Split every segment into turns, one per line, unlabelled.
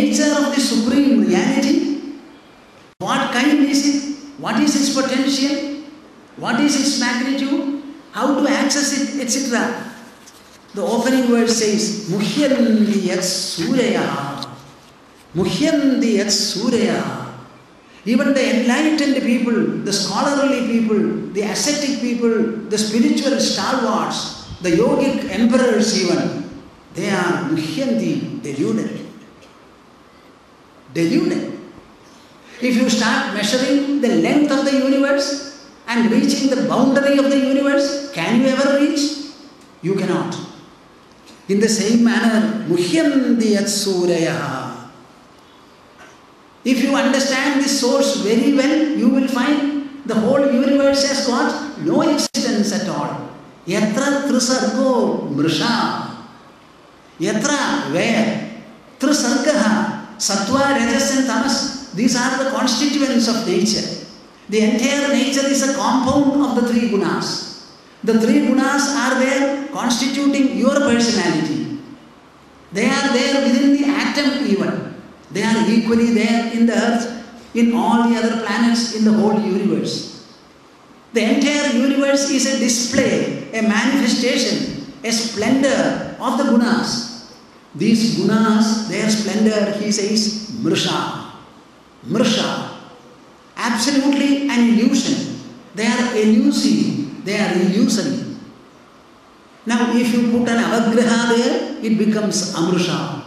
nature of the supreme reality? What kind is it? What is its potential? What is its magnitude? How to access it, etc. The opening verse says, Muhyanti yat suraya. Muhyanti yat suraya. Even the enlightened people, the scholarly people, the ascetic people, the spiritual stalwarts, the yogic emperors even, they are Muhyanti, deluded. Deluded. If you start measuring the length of the universe and reaching the boundary of the universe, can you ever reach? You cannot. In the same manner, Muhyanti yat suraya. If you understand this source very well, you will find the whole universe has got no existence at all. Yatra trisargo mrisha. Yatra, where? Trisargaha, sattva, rajas and tamas. These are the constituents of nature. The entire nature is a compound of the three gunas. The three gunas are there constituting your personality. They are there within the atom even. They are equally there in the earth, in all the other planets, in the whole universe. The entire universe is a display, a manifestation, a splendor of the gunas. These gunas, their splendor, he says, mrisha. Mrisha. Absolutely an illusion. They are elusive. They are illusory. Now, if you put an avagraha there, it becomes amrisha.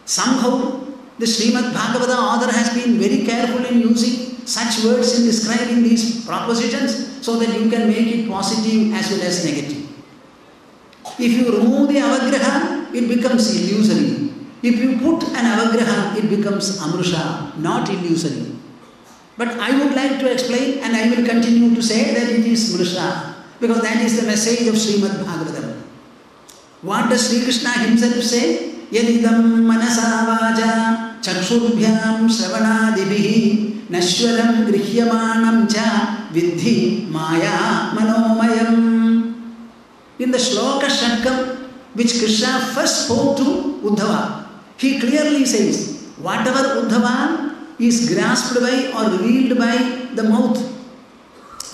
Somehow, the Srimad Bhagavata author has been very careful in using such words in describing these propositions so that you can make it positive as well as negative. If you remove the avagraha, it becomes illusory. If you put an avagraha, it becomes amrisha, not illusory. But I would like to explain, and I will continue to say that it is mrisha, because that is the message of Srimad Bhagavatam. What does Sri Krishna himself say? Yadidam manasa vaja chakshurbhyam shravanadibihi nashwaram grihyamanam cha vidhi maya manomayam. In the Shloka Shatkam, which Krishna first spoke to Uddhava, he clearly says, whatever Uddhava is grasped by or revealed by the mouth,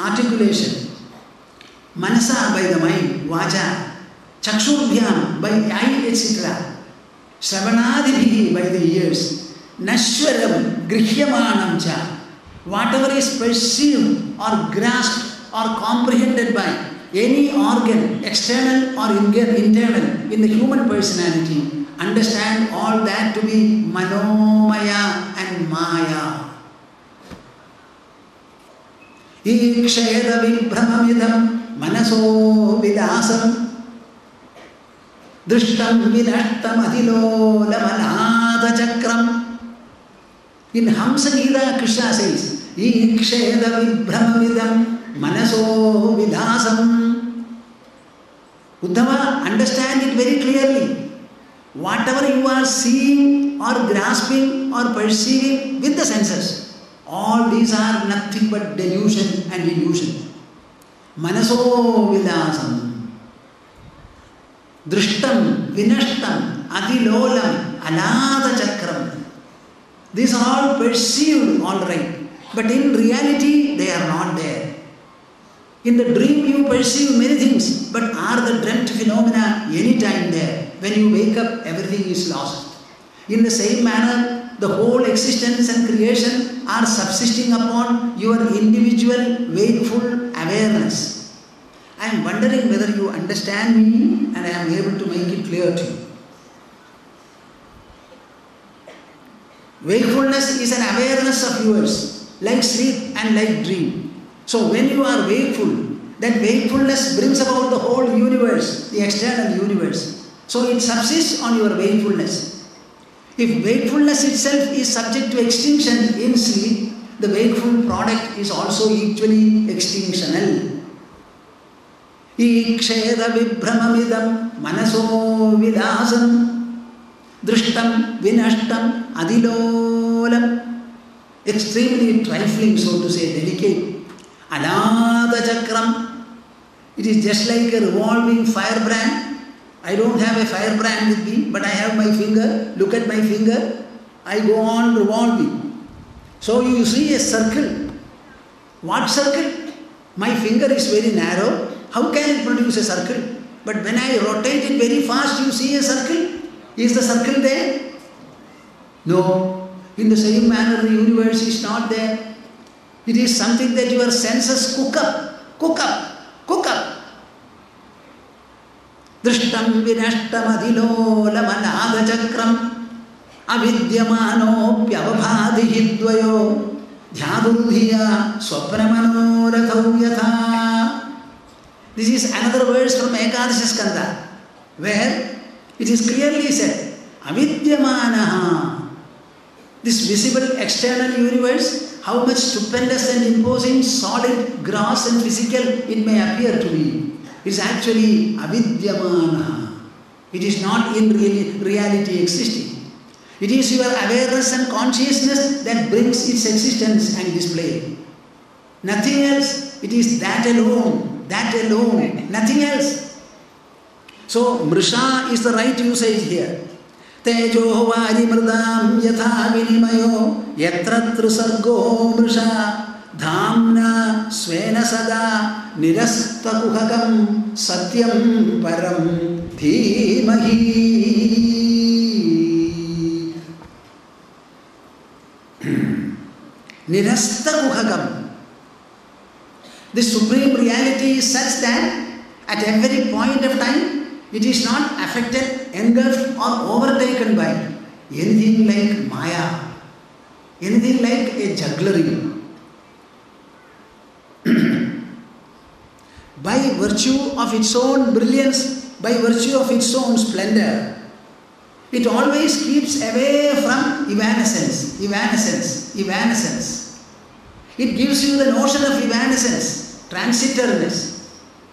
articulation, manasa by the mind, vaja, chakshurbhyam by eye, etc., shravanadibihi by the ears, nashwaram grihyamanam cha, whatever is perceived or grasped or comprehended by any organ, external or internal in the human personality, understand all that to be manomaya and maya. Iksheda vibhramamidam manaso vidasam drishtam vinashtam adilola manada chakram. In Hamsa Gita, Krishna says, Iksheda vibhramamidam manaso vidasam. Uddhava, understand it very clearly. Whatever you are seeing or grasping or perceiving with the senses, all these are nothing but delusion and illusion. Manaso vidasam. Drishtam, vinashtam, adilolam, anada chakram. These are all perceived, all right. But in reality, they are not there. In the dream, you perceive many things, but are the dreamt phenomena any time there? When you wake up, everything is lost. In the same manner, the whole existence and creation are subsisting upon your individual wakeful awareness. I am wondering whether you understand me and I am able to make it clear to you. Wakefulness is an awareness of yours, like sleep and like dream. So when you are wakeful, that wakefulness brings about the whole universe, the external universe. So it subsists on your wakefulness. If wakefulness itself is subject to extinction in sleep, the wakeful product is also equally extinctional. Iksheda vibhramamidam manaso vidasam drishtam vinashtam adilolam. Extremely trifling, so to say, delicate. Anada chakram. It is just like a revolving firebrand. I don't have a firebrand with me, but I have my finger. Look at my finger. I go on revolving. So you see a circle. What circle? My finger is very narrow. How can it produce a circle? But when I rotate it very fast, you see a circle. Is the circle there? No. In the same manner, the universe is not there. It is something that your senses cook up, cook up, cook up. Drishtam vinashtam adhilola manada chakram avidyamano pyavabhadihi dvayo dhyadudhiya swapnamanorathau yatha. This is another verse from Ekadasha Skanda, where it is clearly said, avidyamanaha. This visible external universe, how much stupendous and imposing, solid, gross and physical it may appear to be, is actually avidyamana. It is not in reality existing. It is your awareness and consciousness that brings its existence and display. Nothing else. It is that alone, nothing else. So, mrisha is the right usage here. Tejo vari mridam yatha vinimayo yatra trusargo mrisha dhamna svena sada nirasta kuhakam satyam param dhimahi. Nirasta kuhakam. The supreme reality is such that at every point of time it is not affected, engulfed or overtaken by anything like maya, anything like a jugglery. By virtue of its own brilliance, by virtue of its own splendor, it always keeps away from evanescence. It gives you the notion of evanescence, transitoriness.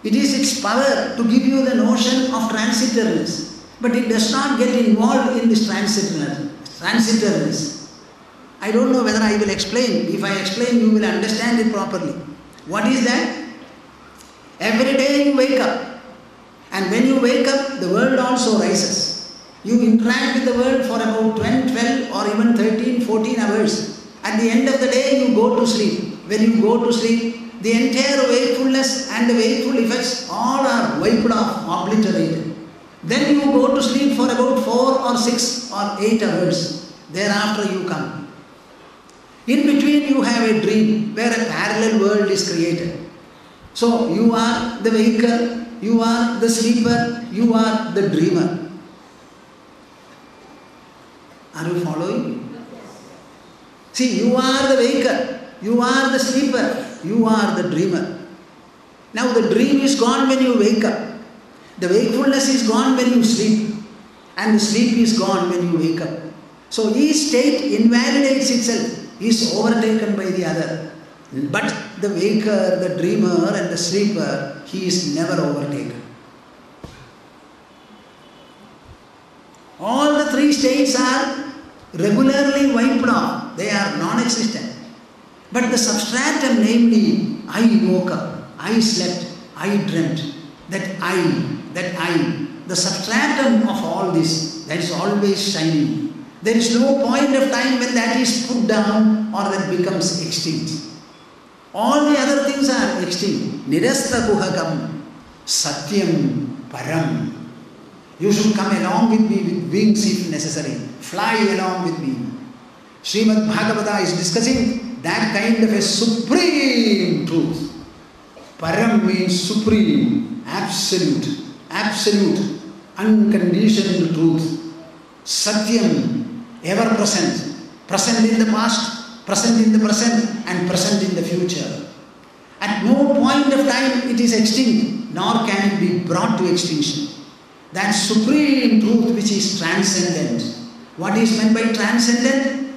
It is its power to give you the notion of transitoriness, but it does not get involved in this transitoriness. I don't know whether I will explain. If I explain, you will understand it properly. What is that? Every day you wake up, and when you wake up, the world also rises. You interact with the world for about 10, 12 or even 13, 14 hours. At the end of the day, you go to sleep. When you go to sleep, the entire wakefulness and the wakeful effects all are wiped off, obliterated. Then you go to sleep for about 4 or 6 or 8 hours. Thereafter you come. In between you have a dream where a parallel world is created. So you are the waker, you are the sleeper, you are the dreamer. Are you following? See, you are the waker, you are the sleeper, you are the dreamer. Now the dream is gone when you wake up. The wakefulness is gone when you sleep. And the sleep is gone when you wake up. So each state invalidates itself, is overtaken by the other. But the waker, the dreamer and the sleeper, he is never overtaken. All the three states are regularly wiped off. They are non-existent. But the substratum, namely, I woke up, I slept, I dreamt, that I, the substratum of all this, that is always shining. There is no point of time when that is put down or that becomes extinct. All the other things are extinct. Nirasta kuhakam, satyam param. You should come along with me with wings if necessary. Fly along with me. Srimad Bhagavata is discussing that kind of a supreme truth. Param means supreme, absolute, unconditioned truth. Satyam, ever present, present in the past, present in the present and present in the future. At no point of time it is extinct, nor can it be brought to extinction. That supreme truth which is transcendent. What is meant by transcendent?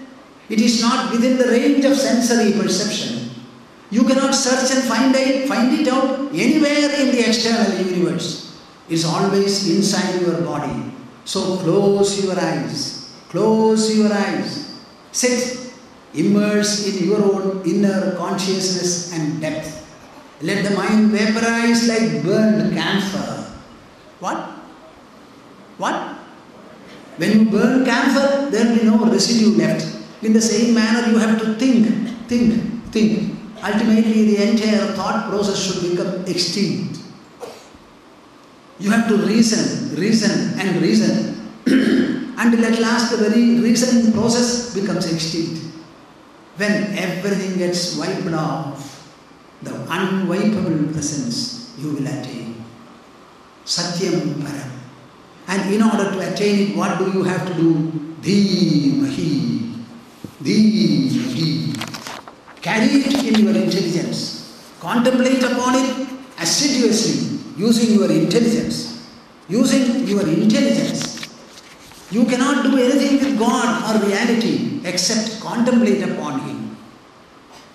It is not within the range of sensory perception. You cannot search and find it out anywhere in the external universe. It is always inside your body. So close your eyes. Close your eyes. Sit. Immerse in your own inner consciousness and depth. Let the mind vaporize like burned camphor. What? What? When you burn camphor, there will be no residue left. In the same manner, you have to think. Ultimately, the entire thought process should become extinct. You have to reason until at last the very reasoning process becomes extinct. When everything gets wiped off, the unwipeable presence you will attain. Satyam Param. And in order to attain it, what do you have to do? Dhimahi. Carry it in your intelligence. Contemplate upon it assiduously, using your intelligence. You cannot do anything with God or reality except contemplate upon Him.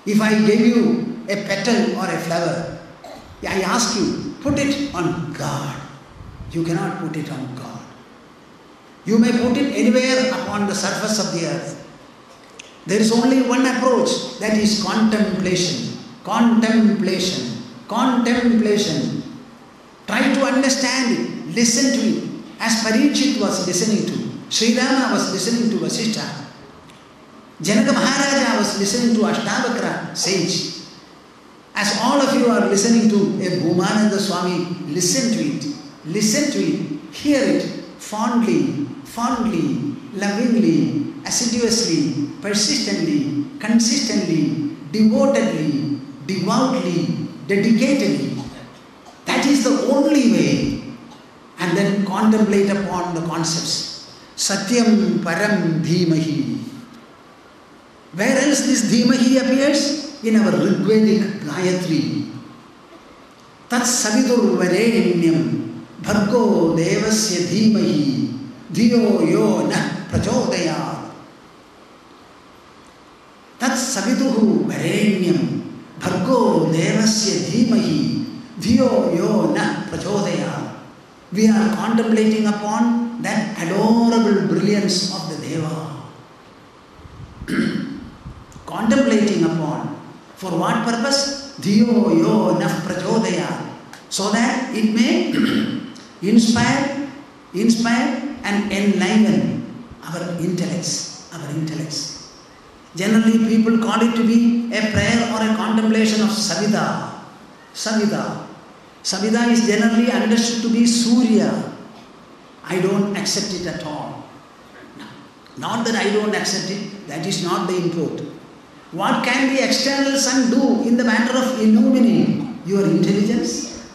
If I gave you a petal or a flower, I ask you, put it on God. You cannot put it on God. You may put it anywhere upon the surface of the earth. There is only one approach, that is contemplation. Try to understand it, listen to it, as Parikshit was listening to. Sri Rama was listening to Vasishtha. Janaka Maharaja was listening to Ashtavakra sage. As all of you are listening to a Bhumananda Swami, listen to it, hear it fondly, lovingly, assiduously, persistently, consistently, devotedly, devoutly, dedicatedly. That is the only way. And then contemplate upon the concepts. Satyam Param Dhimahi. Where else this Dhimahi appears? In our Rigvedic Gayatri. Tat Savidur Varenyam Bhargo Devasya Dhimahi Dhiyo Yo Nah Prachodayat. Tat Savidur Varenyam Bhargo Devasya Dhimahi Dhiyo Yo Nah Prachodayat. We are contemplating upon that adorable brilliance of the Deva. Contemplating upon. For what purpose? Dhiyo Yo Nah Prachodayat. So that it may inspire and enliven our intellects. Generally, people call it to be a prayer or a contemplation of Savita. Savita is generally understood to be Surya. I don't accept it at all. No. Not that I don't accept it, that is not the import. What can the external sun do in the matter of illuminating your intelligence?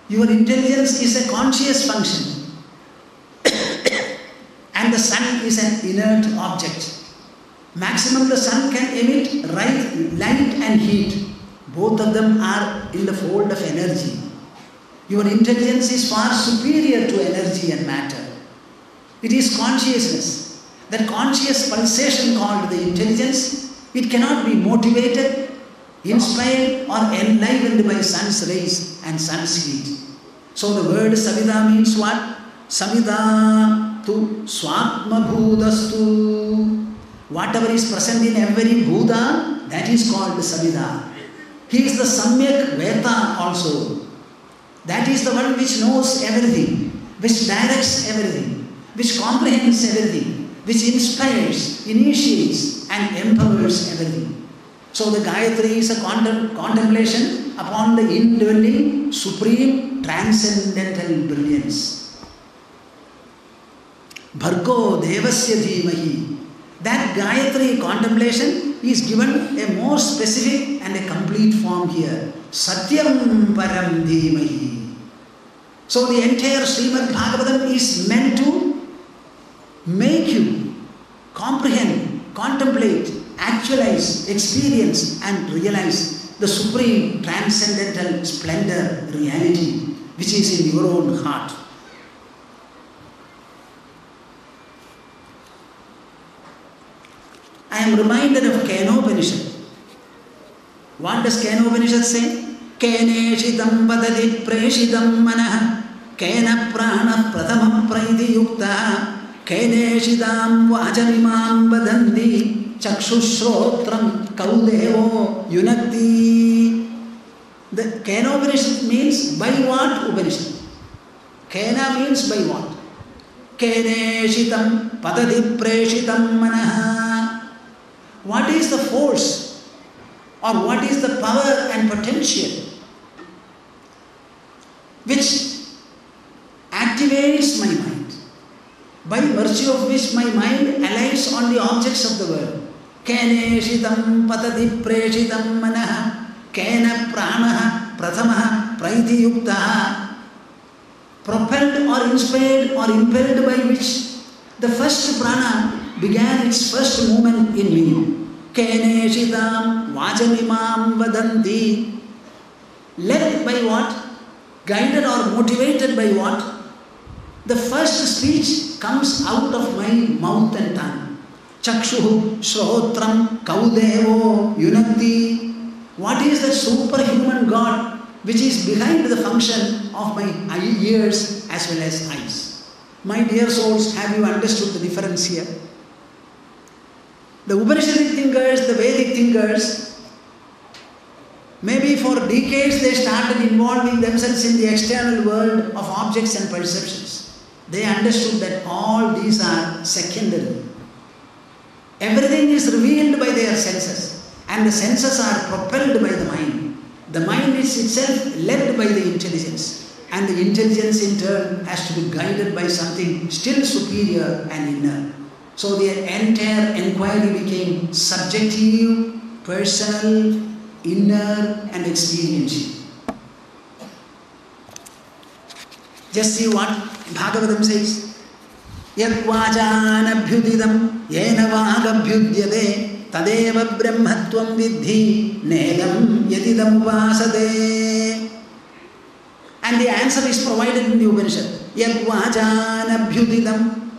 Your intelligence is a conscious function. And the sun is an inert object. Maximum the sun can emit light and heat. Both of them are in the fold of energy. Your intelligence is far superior to energy and matter. It is consciousness. That conscious pulsation called the intelligence, it cannot be motivated, inspired or enlivened by sun's rays and sun's heat. So the word Savita means what? Savita tu swatma bhudastu. Whatever is present in every Buddha, that is called Savita. He is the Samyak Veta also. That is the one which knows everything, which directs everything, which comprehends everything, which inspires, initiates and empowers everything. So the Gayatri is a contemplation upon the indwelling, supreme, transcendental brilliance. Bhargo Devasya Dhimahi. That Gayatri contemplation is given a more specific and a complete form here. Satyam Param Dhimahi. So the entire Srimad Bhagavatam is meant to make you comprehend, contemplate, actualize, experience and realize the supreme transcendental splendor reality which is in your own heart. I am reminded of Kenopanishad. What does Kenopanishad say? Keneshitam padadi preshitam manah Kena prana prathama praiti yukta Keneshidam vajamimam vadandi Chakshushrotram kaudevo yunakti. The Kenopanishad means by what Upanishad? Kena means by what? keneshitam padati preshitam manaha. What is the force or what is the power and potential which activates my mind, by virtue of which my mind alights on the objects of the world? Keneshitam padati preshitam manaha kena pranaha prathamaha praiti yuktaha. Propelled or inspired or impelled by which the first prana began its first movement in me. Keneshitam vachanimam vadanti. Led by what? Guided or motivated by what? The first speech comes out of my mouth and tongue. Chakshuhu shrotram kaudevo yunati. What is the superhuman God which is behind the function of my ears as well as eyes? My dear souls, have you understood the difference here? The Upanishadic thinkers, the Vedic thinkers, maybe for decades they started involving themselves in the external world of objects and perceptions. They understood that all these are secondary. Everything is revealed by their senses, and the senses are propelled by the mind. The mind is itself led by the intelligence, and the intelligence in turn has to be guided by something still superior and inner. So their entire inquiry became subjective, personal, inner and experiential. Just see what Bhagavatam says. Yat vachanabhyudidam yena vagabhyudyate tadeva brahmatvam vidhi nedam yadidam upasade. And the answer is provided in the Upanishad. Yat vachanabhyudidam,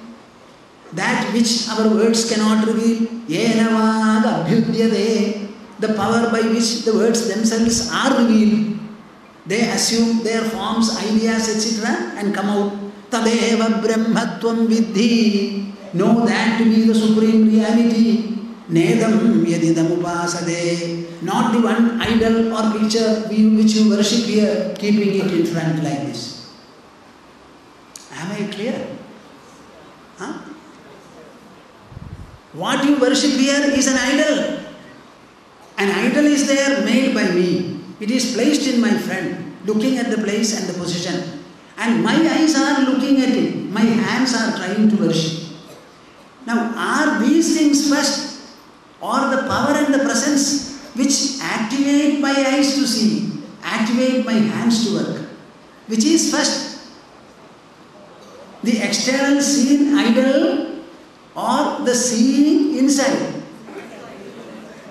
that which our words cannot reveal, yena vagabhyudyate, the power by which the words themselves are revealed. They assume their forms, ideas, etc. and come out. Tadeva brahmatvam vidhi. Know that to be the supreme reality. Nedam yadidam upasade. Not the one idol or picture which you worship here, keeping it in front like this. Am I clear? Huh? What you worship here is an idol. An idol is there made by me. It is placed in my front, looking at the place and the position. And my eyes are looking at it. My hands are trying to worship. Now, are these things first, or the power and the presence which activate my eyes to see, activate my hands to work? Which is first? The external seen idol or the seeing inside?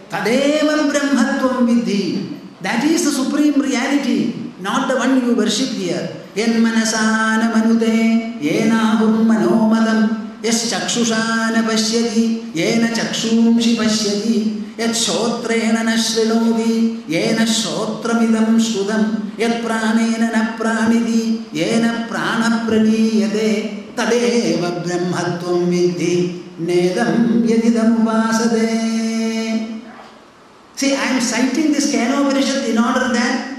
Tadeva brahmatvam vidhi. That is the supreme reality, not the one you worship here. Yen manasana manute yenahum manomadam yes chakshusana pashyati yena chakshumshi pashyati yat shotrena nashrinodi yena shotramidam shrudam yat pranena na pranidi yena prana praniyade tadeva brahmatvam vidhi nedam yadidam upasade. See, I am citing this Kenopanishad in order that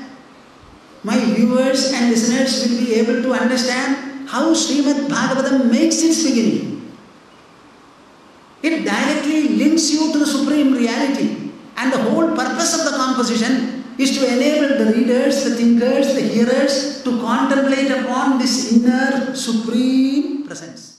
my viewers and listeners will be able to understand how Srimad Bhagavatam makes its beginning. It directly links you to the supreme reality, and the whole purpose of the composition is to enable the readers, the thinkers, the hearers to contemplate upon this inner supreme presence.